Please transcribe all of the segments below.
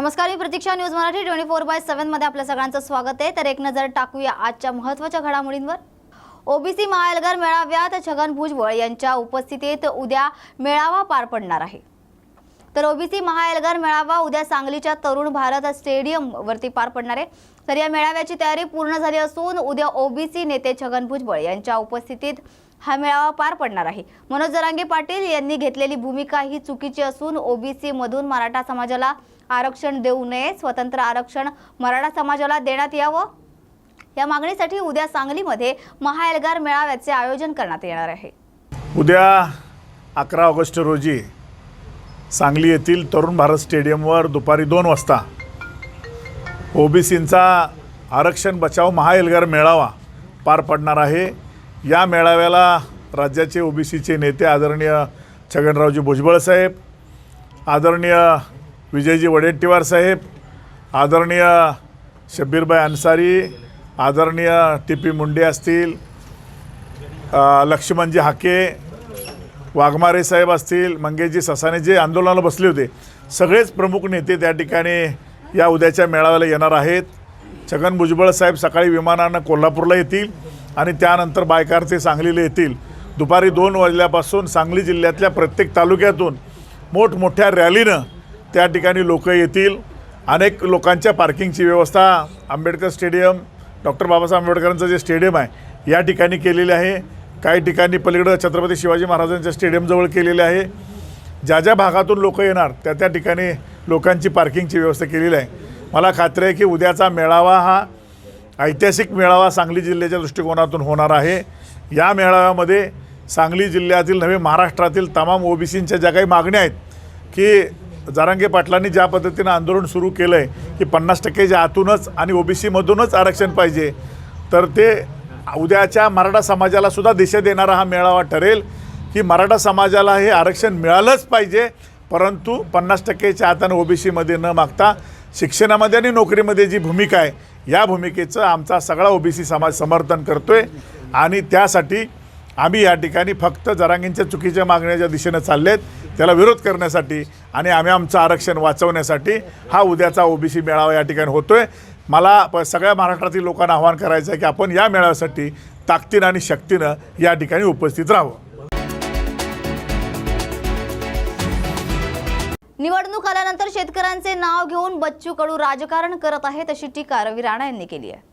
नमस्कार, मी प्रतीक्षा. न्यूज मराठी 24/7 मध्ये आपल्या सगळ्यांचं स्वागत आहे. तर एक नजर टाकूया आजच्या महत्त्वाच्या घडामोडींवर. ओबीसी महाएल्गार मेळाव्यात छगन भुजबळ यांच्या उपस्थितीत उद्या मेळावा पार पडणार आहे. तर ओबीसी महाएल्गार मेळावा उद्या सांगलीच्या तरुण भारत स्टेडियम वरती पार पडणार आहे. तर या मेळाव्याची तयारी पूर्ण झाली असून उद्या ओबीसी नेते छगन भुजबळ यांच्या उपस्थितीत हा मेळावा पार पडणार आहे. मनोज जरांगे पाटील यांनी घेतलेली भूमिका ही चुकीची असून ओबीसी मधून मराठा समाजाला आरक्षण देऊ नये, स्वतंत्र आरक्षण मराठा समाजाला देण्यात यावं, या मागणीसाठी उद्या सांगलीमध्ये महाएल्गार मेळाव्याचे आयोजन करण्यात येणार आहे. उद्या 11 ऑगस्ट रोजी सांगली येथील तरुण भारत स्टेडियमवर दुपारी 2 वाजता ओबीसींचा आरक्षण बचाव महाएल्गार मेळावा पार पडणार आहे. या मेळाव्याला राज्याचे ओबीसीचे नेते आदरणीय छगनरावजी भुजबळ साहेब, आदरणीय विजयजी वडेट्टीवार साहेब, आदरणीय शब्बीरभाई अन्सारी, आदरणीय टी.पी. मुंडे असतील, लक्ष्मणजी हाके, वाघमारे साहेब असतील, मंगेशजी ससाने जे आंदोलनाला बसले होते, सगळेच प्रमुख नेते त्या ठिकाणी या उद्याच्या मेळाव्याला येणार आहेत. छगन भुजबळ साहेब सकाळी विमानानं कोल्हापूरला येतील आणि त्यानंतर बायकार ते सांगलीला येतील. दुपारी 2 वाजल्यापासून सांगली जिल्ह्यातल्या प्रत्येक तालुक्यातून मोठमोठ्या रॅलीनं त्या ठिकाणी लोक येतील. अनेक लोकांच्या पार्किंगची व्यवस्था आंबेडकर स्टेडियम, डॉक्टर बाबासाहेब आंबेडकरांचं जे स्टेडियम आहे या ठिकाणी केलेली आहे. काही ठिकाणी पलीकडं छत्रपती शिवाजी महाराजांच्या स्टेडियमजवळ केलेले आहे. ज्या ज्या भागातून लोक येणार त्या ठिकाणी लोकांची पार्किंगची व्यवस्था केलेली आहे. मला खात्री आहे की उद्याचा मेळावा हा ऐतिहासिक मेळावा सांगली जिल्ह्याच्या दृष्टिकोनातून होणार आहे. या मेळाव्यामध्ये सांगली जिल्ह्यातील नव्हे महाराष्ट्रातील तमाम ओबीसींच्या ज्या काही मागण्या आहेत की जरांगे पाटलांनी ज्या पद्धतीनं आंदोलन सुरू केलं आहे की 50%च्या आतूनच आणि ओबीसीमधूनच आरक्षण पाहिजे, तर ते उद्याच्या मराठा समाजालासुद्धा दिशा देणारा हा मेळावा ठरेल की मराठा समाजाला हे आरक्षण मिळालंच पाहिजे, परंतु 50%च्या आतानं ओबीसीमध्ये न मागता शिक्षणामध्ये आणि नोकरीमध्ये जी भूमिका आहे या भूमिकेचं आमचा सगळा ओबीसी समाज समर्थन करतो आहे. आणि त्यासाठी आम्ही या ठिकाणी फक्त जरांगेंच्या चुकीच्या मागण्याच्या दिशेनं चालले आहेत, त्याला विरोध करण्यासाठी आणि आम्ही आमचं आरक्षण वाचवण्यासाठी हा उद्याचा ओबीसी मेळावा या ठिकाणी होतो आहे. मला सगळ्या महाराष्ट्रातील लोकांना आवाहन करायचं आहे की आपण या मेळाव्यासाठी ताकदीनं आणि शक्तीनं या ठिकाणी उपस्थित राहावं. निवडणूक आल्यानंतर शेतकऱ्यांचे नाव घेऊन बच्चू कडू राजकारण करत आहेत अशी टीका रवी राणा यांनी केली आहे.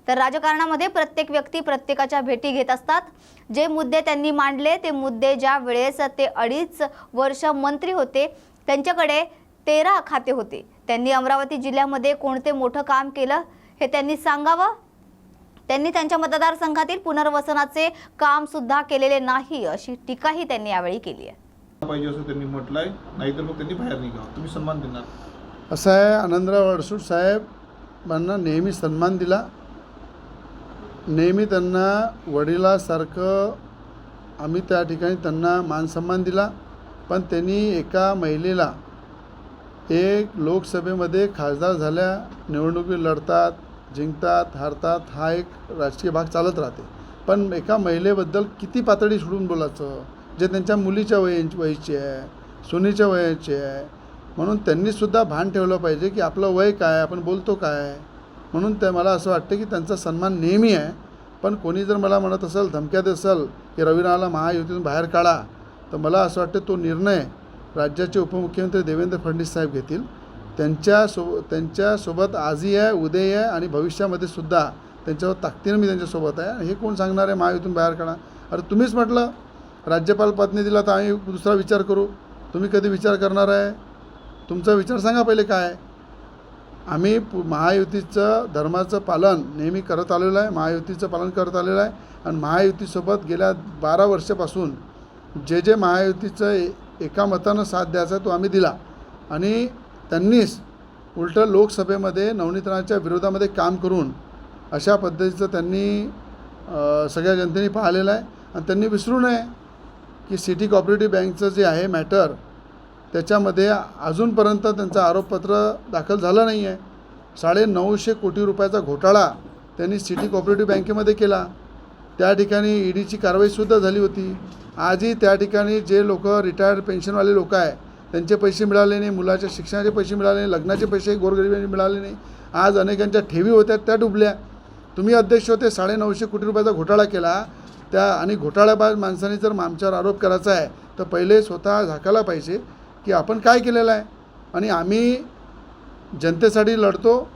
तर राजकारणामध्ये प्रत्येक व्यक्ती प्रत्येकाच्या भेटी घेत असतात. जे मुद्दे त्यांनी मांडले ते मुद्दे ज्या वेळेस ते 2.5 वर्ष मंत्री होते त्यांच्याकडे 13 खाते होते. त्यांनी अमरावती जिल्ह्यामध्ये कोणते मोठं काम केलं हे त्यांनी सांगावं. त्यांनी त्यांच्या मतदारसंघातील पुनर्वसनाचे काम सुद्धा केलेले नाही अशी टीकाही त्यांनी यावेळी केली आहे. पाहिजे असं त्यांनी म्हटलंय, नाहीतर मग त्यांनी बाहेर निघावं. तुम्ही सन्मान देणार असं आहे. आनंदराव अडसूळ साहेबांना नेहमी सन्मान दिला, नेहमी त्यांना वडिलासारखं आम्ही त्या ठिकाणी त्यांना मानसन्मान दिला. पण त्यांनी एका महिलेला एक लोकसभेमध्ये खासदार झाल्या, निवडणुकी लढतात, जिंकतात, हारतात, हा एक राजकीय भाग चालत राहते. पण एका महिलेबद्दल किती पातळी सोडून बोलायचं जे त्यांच्या मुलीच्या वयाची आहे, सुनीच्या वयाची आहे. म्हणून त्यांनीसुद्धा भान ठेवलं पाहिजे की आपलं वय काय, आपण बोलतो काय. म्हणून ते मला असं वाटतं की त्यांचा सन्मान नेहमी आहे. पण कोणी जर मला म्हणत असेल, धमक्यात असेल की रवी राणाला महायुतीतून बाहेर काढा, तर मला असं वाटतं तो निर्णय राज्याचे उपमुख्यमंत्री देवेंद्र फडणवीस साहेब घेतील. त्यांच्यासोबत आजही आहे, उद्याही आहे आणि भविष्यामध्ये सुद्धा त्यांच्यावर ताकदीनं मी त्यांच्यासोबत आहे. हे कोण सांगणार आहे महायुतीतून बाहेर काढा? अरे तुम्हीच म्हटलं राज्यपाल पत्नी दिला तर आम्ही दुसरा विचार करू. तुम्ही कधी विचार करणार आहे? तुमचा विचार सांगा पहिले काय. आम्ही महायुतीचं धर्माचं पालन नेहमी करत आलेलं आहे, महायुतीचं पालन करत आलेलं आहे. आणि महायुतीसोबत गेल्या 12 वर्षापासून जे महायुतीचं एका मतानं साथ द्यायचा तो आम्ही दिला. आणि त्यांनीच उलटं लोकसभेमध्ये नवनीतनाच्या विरोधामध्ये काम करून अशा पद्धतीचं त्यांनी सगळ्या जनतेने पाहिलेलं आहे. आणि त्यांनी विसरू नये की सिटी कॉपरेटिव्ह बँकचं जे आहे मॅटर, त्याच्यामध्ये अजूनपर्यंत त्यांचं आरोपपत्र दाखल झालं नाही आहे. 950 कोटी रुपयाचा घोटाळा त्यांनी सिटी कॉपरेटिव्ह बँकेमध्ये केला. त्या ठिकाणी ईडीची कारवाईसुद्धा झाली होती. आजही त्या ठिकाणी जे लोक रिटायर्ड पेन्शनवाले लोक आहे त्यांचे पैसे मिळाले नाही, मुलाच्या शिक्षणाचे पैसे मिळाले नाही, लग्नाचे पैसे गोरगरिबांनी मिळाले नाही. आज अनेकांच्या ठेवी होत्या त्या डुबल्या. तुम्ही अध्यक्ष होते, 950 कोटी रुपयाचा घोटाळा केला त्या, आणि घोटाळाबाज माणसाने जर आमच्यावर आरोप करायचा आहे तर पहिले स्वतः झाकायला पाहिजे की आपण काय केलेलं आहे. आणि आम्ही जनतेसाठी लढतो,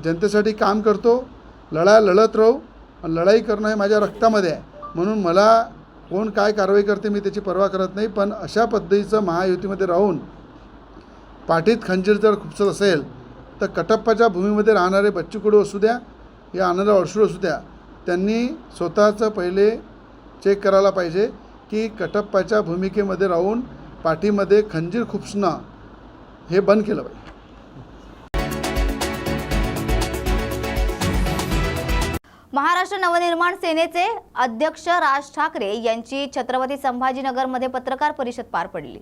जनतेसाठी काम करतो, लढत राहू. आणि लढाई करणं हे माझ्या रक्तामध्ये आहे. म्हणून मला कोण काय कारवाई करते मी त्याची पर्वा करत नाही. पण अशा पद्धतीचं महायुतीमध्ये राहून पाठीत खंजीर जर खुपसत असेल तर कटप्पाच्या भूमीमध्ये राहणारे बच्चू कडू असू द्या या आनंदराव अडसूळ असू द्या, त्यांनी स्वतःचं पहिले चेक करायला पाहिजे की कटप्पाच्या भूमिकेमध्ये राहून पाठीमध्ये खंजीर खुपसणं हे बंद केलं पाहिजे. महाराष्ट्र नवनिर्माण सेनेचे अध्यक्ष राज ठाकरे यांची छत्रपती संभाजीनगरमध्ये पत्रकार परिषद पार पडली.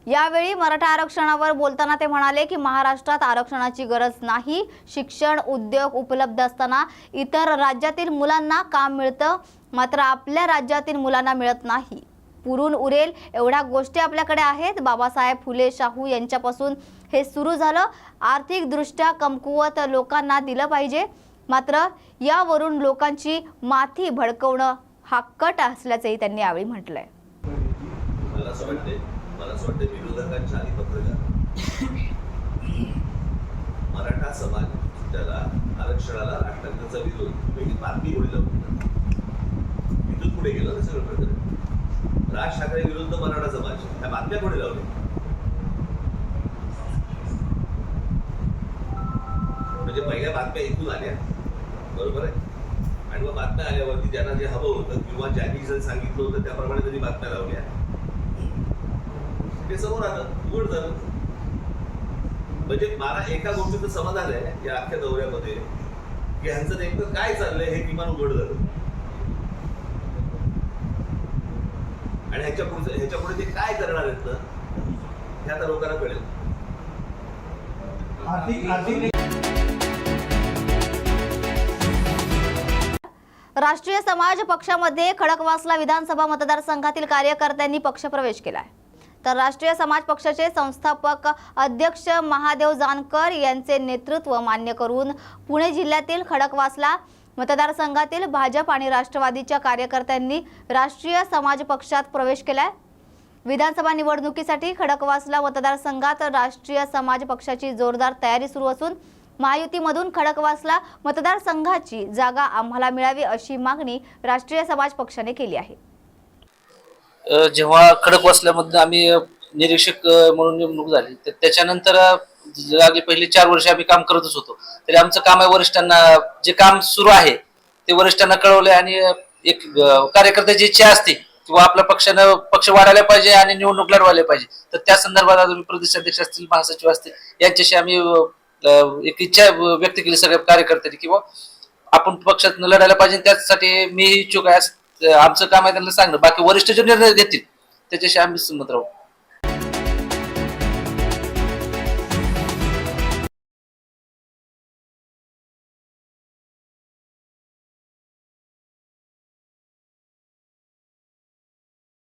यावेळी मराठा आरक्षणावर बोलताना ते म्हणाले की महाराष्ट्रात आरक्षणाची गरज नाही. शिक्षण, उद्योग उपलब्ध असताना इतर राज्यातील मुलांना काम मिळतं, मात्र आपल्या राज्यातील मुलांना मिळत नाही. पुरून उरेल एवढ्या गोष्टी आपल्याकडे आहेत. बाबासाहेब फुले शाहू यांच्यापासून हे सुरू झालं. आर्थिकदृष्ट्या कमकुवत लोकांना दिलं पाहिजे, मात्र यावरून लोकांची माथी भडकवणं हा कट असल्याचंही त्यांनी यावेळी म्हटलंय. मला असं वाटतं विरोधकांच्या आणि पत्रकार मराठा समाज त्याला आरक्षणाला राष्ट्रांचा विरोध म्हणजे बातमी गोळी लावून इथून पुढे गेलं ना सगळं प्रकरण. राज ठाकरे विरुद्ध मराठा समाज ह्या बातम्या कोणी लावल्या? म्हणजे पहिल्या बातम्या इथून आल्या, बरोबर आहे, आणि मग बातम्या आल्यावरती ज्यांना जे हवं होतं किंवा ज्यांनी जर सांगितलं होतं त्याप्रमाणे त्यांनी बातम्या लावल्या, ते समोर आलं, उघड झालं. म्हणजे मला एका गोष्टीचं समाधान आहे या अख्ख्या दौऱ्यामध्ये की ह्यांचं नेमकं काय चाललंय हे किमान उघड झालं. आणि ह्याच्या पुढे ते काय करणार आहेत ना हे आता लोकांना कळेल. राष्ट्रीय समाज पक्षामध्ये खडकवासला विधानसभा मतदारसंघातील कार्यकर्त्यांनी पक्षप्रवेश केलाय. तर राष्ट्रीय समाज पक्षाचे संस्थापक अध्यक्ष महादेव जानकर यांचे नेतृत्व मान्य करून पुणे जिल्ह्यातील खडकवासला मतदारसंघातील भाजप आणि राष्ट्रवादीच्या कार्यकर्त्यांनी राष्ट्रीय समाज पक्षात प्रवेश केलाय. विधानसभा निवडणुकीसाठी खडकवासला मतदारसंघात राष्ट्रीय समाज पक्षाची जोरदार तयारी सुरू असून महायुतीमधून खडकवासला मतदारसंघाची जागा आम्हाला मिळावी अशी मागणी राष्ट्रीय समाज पक्षाने केली आहे. जेव्हा खडकवासल्यामध्ये आम्ही निरीक्षक म्हणून नेमणूक झाली तर त्याच्यानंतर लागली पहिली 4 वर्ष आम्ही काम करतच होतो. तरी आमचं काम आहे वरिष्ठांना जे काम सुरू आहे ते वरिष्ठांना कळवलंय. आणि एक कार्यकर्त्याची इच्छा असते किंवा आपल्या पक्षानं पक्ष वाढायला पाहिजे आणि निवडणूक लढवायला पाहिजे, तर त्या संदर्भात आम्ही प्रदेशाध्यक्ष असतील, महासचिव असतील, यांच्याशी आम्ही एक इच्छा व्यक्त केली सगळ्या कार्यकर्त्यांनी किंवा आपण पक्षात लढायला पाहिजे. त्यासाठी मी इच्छुक आहे. आमचं काम आहे त्यांना सांगणं, बाकी वरिष्ठ जे निर्णय घेतील त्याच्याशी आम्ही सहमत राहू.